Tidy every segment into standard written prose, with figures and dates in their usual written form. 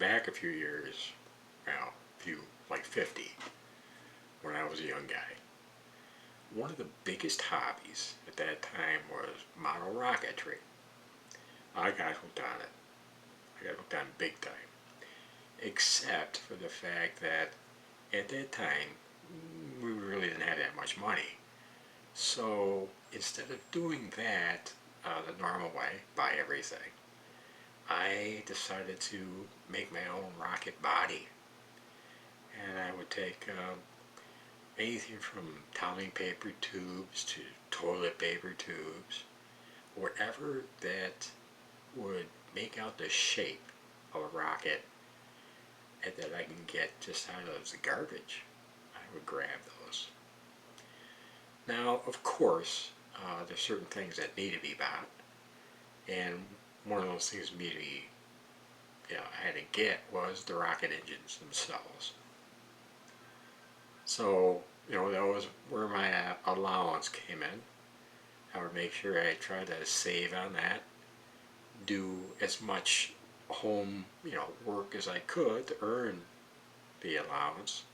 back a few years, well, like 50, when I was a young guy. One of the biggest hobbies at that time was model rocketry. I got hooked on it. I got hooked on it big time. Except for the fact that at that time, we really didn't have that much money. So instead of doing that the normal way, buy everything, I decided to make my own rocket body. And I would take anything from toweling paper tubes to toilet paper tubes, whatever that would make out the shape of a rocket and that I can get just out of the garbage. I would grab those. Now, of course, there's certain things that need to be bought, and one of those things immediately I had to get was the rocket engines themselves. So, that was where my allowance came in. I would make sure I tried to save on that, do as much home, work as I could to earn the allowance,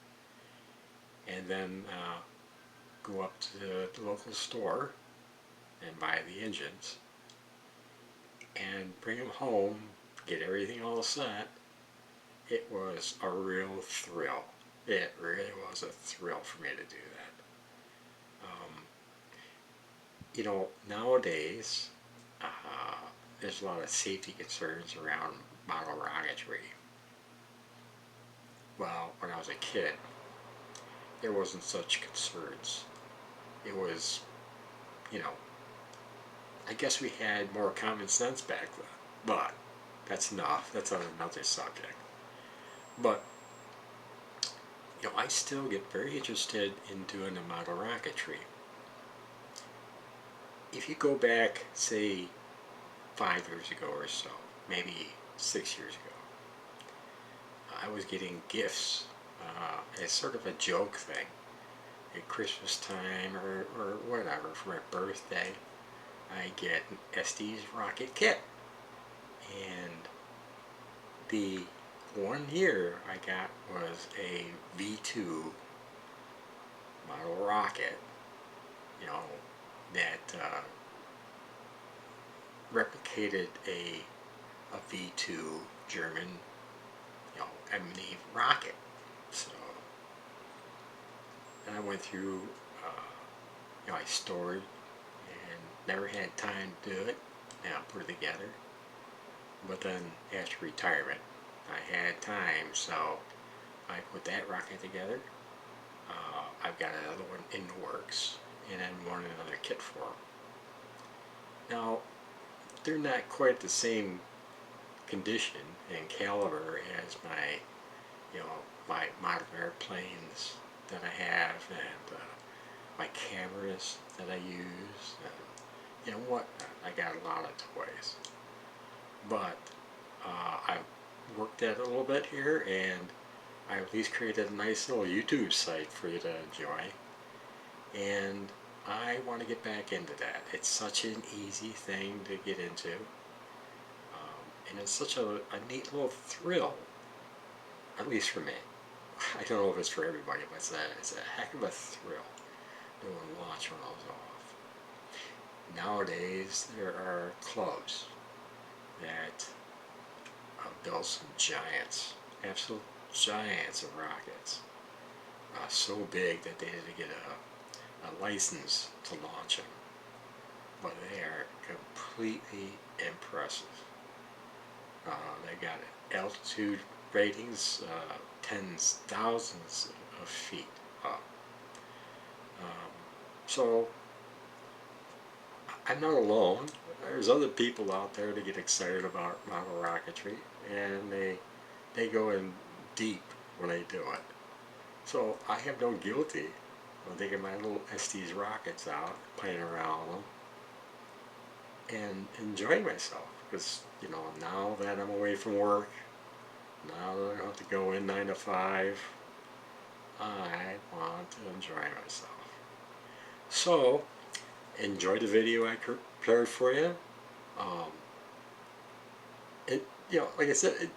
and then go up to the local store and buy the engines and bring them home, get everything all set. It was a real thrill. It really was a thrill for me to do that. Nowadays, there's a lot of safety concerns around model rocketry. Well, when I was a kid, there wasn't such concerns. It was, I guess we had more common sense back then. But that's enough. That's another subject. But, I still get very interested in doing the model rocketry. If you go back, say, 5 years ago or so, maybe 6 years ago, I was getting gifts as sort of a joke thing at Christmas time or whatever. For my birthday, I get an Estes rocket kit. And the one year I got was a V2 model rocket, that replicated a V2 German, M&E rocket. So, and I went through, I stored and never had time to do it, and I put it together. But then after retirement, I had time, so I put that rocket together. I've got another one in the works, and then another kit for them. Now, they're not quite the same condition and caliber as my model airplanes that I have, and my cameras that I use, and whatnot. I got a lot of toys. But I've worked at it a little bit here, and I at least created a nice little YouTube site for you to enjoy. And I want to get back into that. It's such an easy thing to get into. And it's such a neat little thrill, at least for me. I don't know if it's for everybody, but it's a heck of a thrill to launch one of those off. Nowadays, there are clubs that build some giants, absolute giants of rockets, so big that they had to get a license to launch them. But they are completely impressive. They got altitude ratings, tens, thousands of feet up. So I'm not alone. There's other people out there that get excited about model rocketry, and they go in deep when they do it. So I have no guilty of taking my little Estes rockets out, playing around with them, and enjoying myself. Because now that I'm away from work, now that I don't have to go in 9 to 5, I want to enjoy myself. So enjoy the video I prepared for you. Like I said,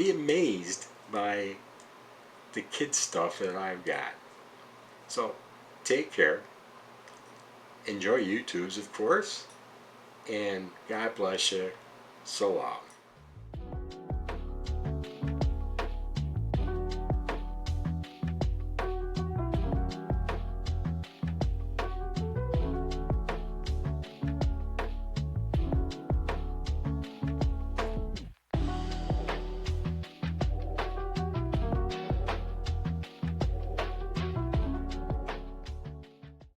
be amazed by the kid stuff that I've got. So take care. Enjoy YouTube's, of course. And God bless you. So long.